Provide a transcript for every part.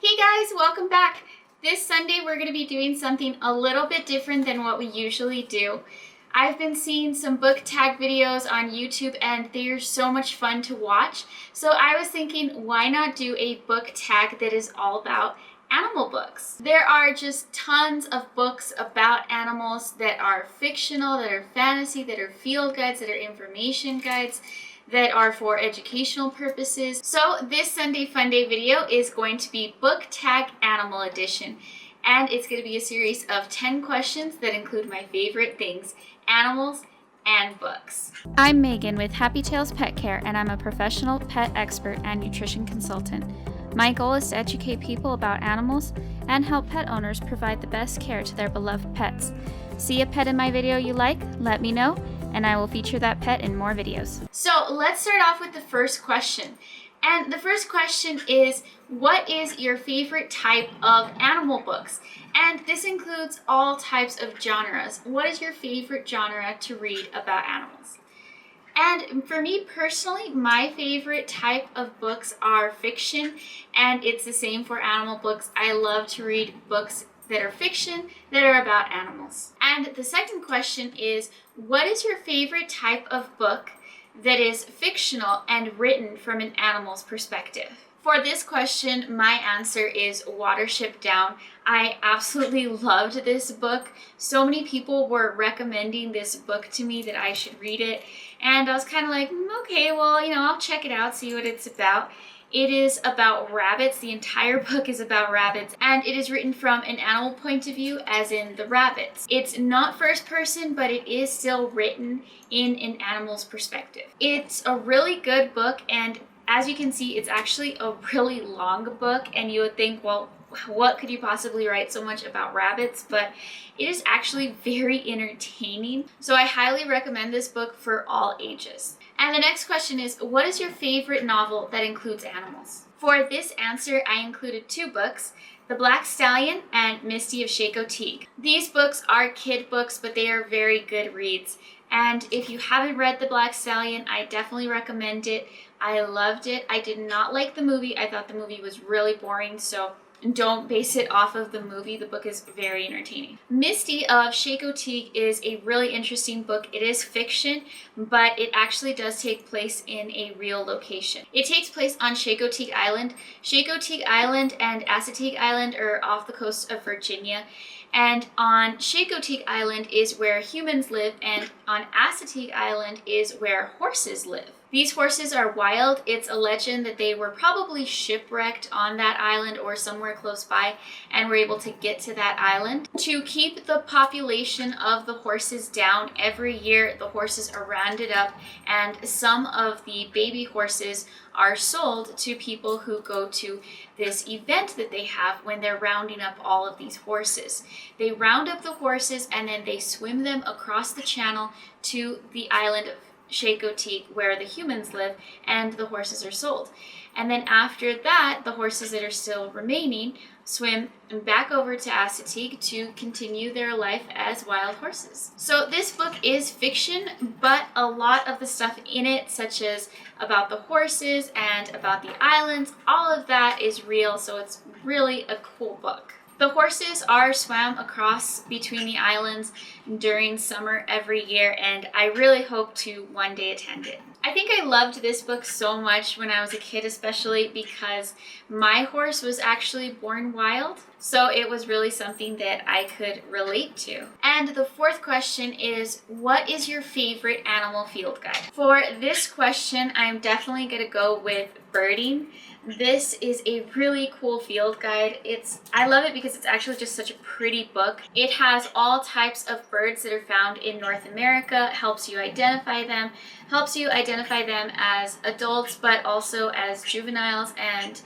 Hey guys, welcome back. This Sunday we're going to be doing something a little bit different than what we usually do. I've been seeing some book tag videos on YouTube and they're so much fun to watch. So I was thinking, why not do a book tag that is all about animal books? There are just tons of books about animals that are fictional, that are fantasy, that are field guides, that are information guides, that are for educational purposes. So this Sunday Funday video is going to be Book Tag Animal Edition. And it's going to be a series of 10 questions that include my favorite things, animals and books. I'm Megan with Happy Tales Pet Care, and I'm a professional pet expert and nutrition consultant. My goal is to educate people about animals and help pet owners provide the best care to their beloved pets. See a pet in my video you like? Let me know, and I will feature that pet in more videos. So let's start off with the first question. And the first question is, what is your favorite type of animal books? And this includes all types of genres. What is your favorite genre to read about animals? And for me personally, my favorite type of books are fiction, and it's the same for animal books. I love to read books that are fiction that are about animals. And the second question is, what is your favorite type of book that is fictional and written from an animal's perspective? For this question, my answer is Watership Down. I absolutely loved this book. So many people were recommending this book to me that I should read it. And I was kind of like, okay, well, I'll check it out, see what it's about. It is about rabbits. The entire book is about rabbits, and it is written from an animal point of view, as in the rabbits. It's not first person, but it is still written in an animal's perspective. It's a really good book, and as you can see, it's actually a really long book, and you would think, well, what could you possibly write so much about rabbits? But it is actually very entertaining. So I highly recommend this book for all ages. And the next question is, what is your favorite novel that includes animals? For this answer, I included two books, The Black Stallion and Misty of Shako Teague. These books are kid books, but they are very good reads. And if you haven't read The Black Stallion, I definitely recommend it. I loved it. I did not like the movie. I thought the movie was really boring, so don't base it off of the movie. The book is very entertaining. Misty of Shako Teague is a really interesting book. It is fiction, but it actually does take place in a real location. It takes place on Shako Teague Island. Shako Teague Island and Assateague Island are off the coast of Virginia. And on Shako Teague Island is where humans live, and on Assateague Island is where horses live. These horses are wild. It's a legend that they were probably shipwrecked on that island or somewhere close by and were able to get to that island. To keep the population of the horses down, every year the horses are rounded up, and some of the baby horses are sold to people who go to this event that they have when they're rounding up all of these horses. They round up the horses and then they swim them across the channel to the island of Shako Teague where the humans live, and the horses are sold. And then after that, the horses that are still remaining swim back over to Assateague to continue their life as wild horses. So this book is fiction, but a lot of the stuff in it, such as about the horses and about the islands, all of that is real, so it's really a cool book. The horses are swam across between the islands during summer every year, and I really hope to one day attend it. I think I loved this book so much when I was a kid, especially because my horse was actually born wild. So it was really something that I could relate to. And the fourth question is, what is your favorite animal field guide? For this question, I'm definitely going to go with birding. This is a really cool field guide. I love it because it's actually just such a pretty book. It has all types of birds that are found in North America, helps you identify them as adults, but also as juveniles, and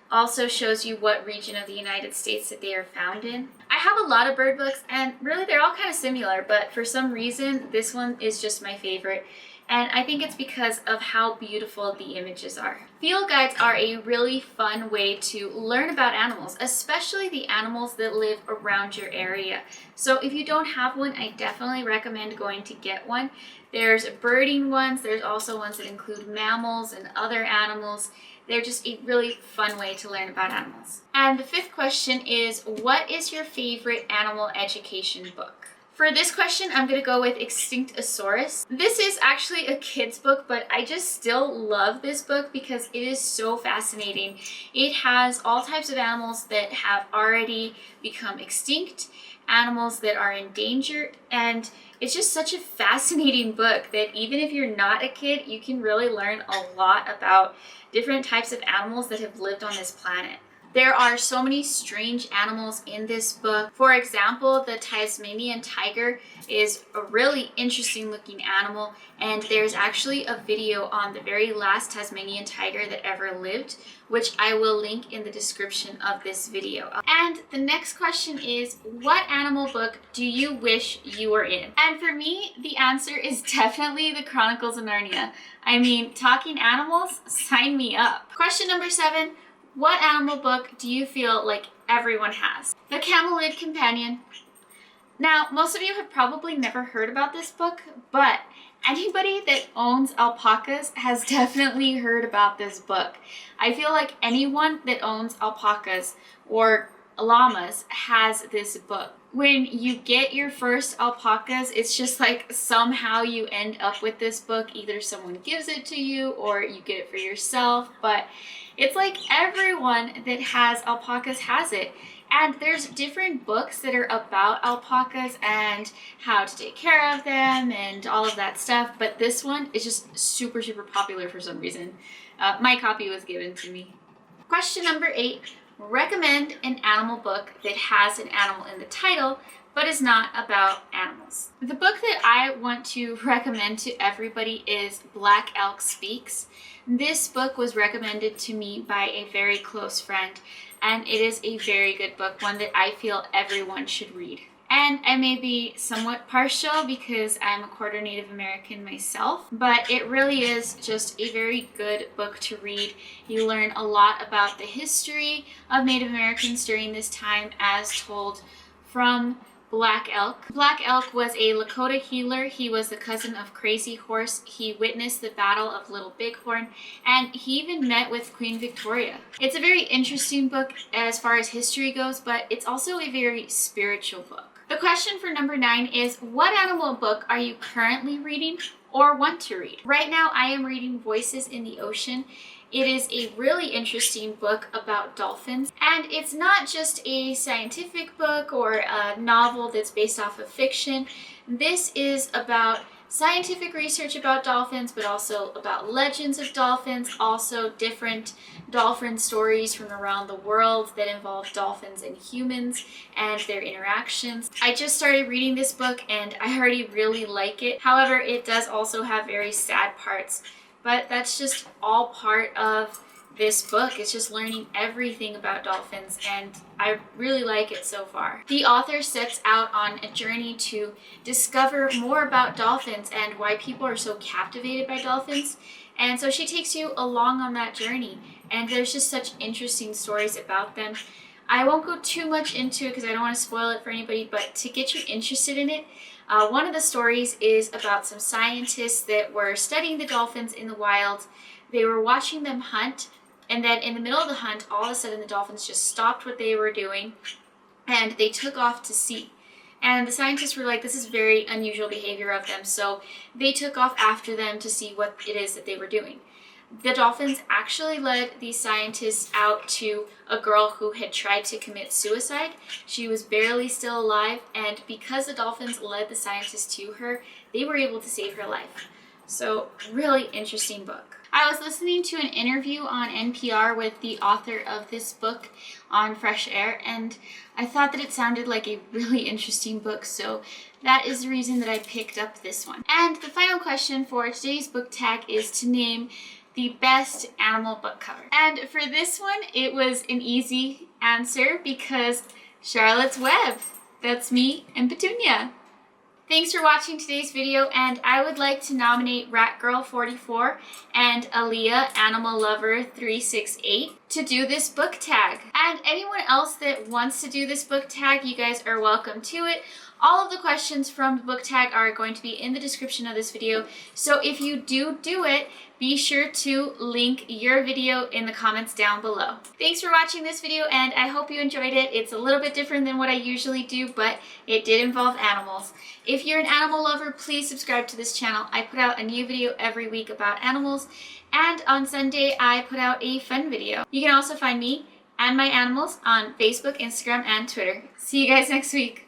also shows you what region of the United States that they are found in. I have a lot of bird books, and really they're all kind of similar, but for some reason this one is just my favorite. And I think it's because of how beautiful the images are. Field guides are a really fun way to learn about animals, especially the animals that live around your area. So if you don't have one, I definitely recommend going to get one. There's birding ones, there's also ones that include mammals and other animals. They're just a really fun way to learn about animals. And the fifth question is, what is your favorite animal education book? For this question, I'm going to go with Extinctosaurus. This is actually a kid's book, but I just still love this book because it is so fascinating. It has all types of animals that have already become extinct, animals that are endangered, and it's just such a fascinating book that even if you're not a kid, you can really learn a lot about different types of animals that have lived on this planet. There are so many strange animals in this book. For example, the Tasmanian tiger is a really interesting looking animal, and there's actually a video on the very last Tasmanian tiger that ever lived, which I will link in the description of this video. And the next question is, what animal book do you wish you were in? And for me, the answer is definitely the Chronicles of Narnia. I mean, talking animals, sign me up. Question number 7. What animal book do you feel like everyone has? The Camelid Companion. Now, most of you have probably never heard about this book, but anybody that owns alpacas has definitely heard about this book. I feel like anyone that owns alpacas or llamas has this book. When you get your first alpacas, it's just like somehow you end up with this book. Either someone gives it to you or you get it for yourself, but it's like everyone that has alpacas has it. And there's different books that are about alpacas and how to take care of them and all of that stuff. But this one is just super, super popular for some reason. My copy was given to me. Question number 8. Recommend an animal book that has an animal in the title but is not about animals. The book that I want to recommend to everybody is Black Elk Speaks. This book was recommended to me by a very close friend, and it is a very good book, one that I feel everyone should read. And I may be somewhat partial because I'm a quarter Native American myself, but it really is just a very good book to read. You learn a lot about the history of Native Americans during this time as told from Black Elk. Black Elk was a Lakota healer. He was the cousin of Crazy Horse. He witnessed the Battle of Little Bighorn, and he even met with Queen Victoria. It's a very interesting book as far as history goes, but it's also a very spiritual book. The question for number 9 is, what animal book are you currently reading or want to read? Right now, I am reading Voices in the Ocean. It is a really interesting book about dolphins, and it's not just a scientific book or a novel that's based off of fiction. This is about scientific research about dolphins, but also about legends of dolphins, also different dolphin stories from around the world that involve dolphins and humans and their interactions. I just started reading this book and I already really like it. However, it does also have very sad parts, but that's just all part of this book. It's just learning everything about dolphins, and I really like it so far. The author sets out on a journey to discover more about dolphins and why people are so captivated by dolphins. And so she takes you along on that journey, and there's just such interesting stories about them. I won't go too much into it because I don't want to spoil it for anybody, but to get you interested in it, one of the stories is about some scientists that were studying the dolphins in the wild. They were watching them hunt, and then in the middle of the hunt, all of a sudden the dolphins just stopped what they were doing and they took off to sea. And the scientists were like, this is very unusual behavior of them. So they took off after them to see what it is that they were doing. The dolphins actually led these scientists out to a girl who had tried to commit suicide. She was barely still alive, and because the dolphins led the scientists to her, they were able to save her life. So, really interesting book. I was listening to an interview on NPR with the author of this book on Fresh Air, and I thought that it sounded like a really interesting book, so that is the reason that I picked up this one. And the final question for today's book tag is to name the best animal book cover. And for this one, it was an easy answer because Charlotte's Web. That's me and Petunia. Thanks for watching today's video, and I would like to nominate Rat Girl 44 and Aaliyah Animal Lover 368 to do this book tag. And anyone else that wants to do this book tag, you guys are welcome to it. All of the questions from the book tag are going to be in the description of this video. So if you do it, be sure to link your video in the comments down below. Thanks for watching this video, and I hope you enjoyed it. It's a little bit different than what I usually do, but it did involve animals. If you're an animal lover, please subscribe to this channel. I put out a new video every week about animals, and on Sunday I put out a fun video. You can also find me and my animals on Facebook, Instagram, and Twitter. See you guys next week.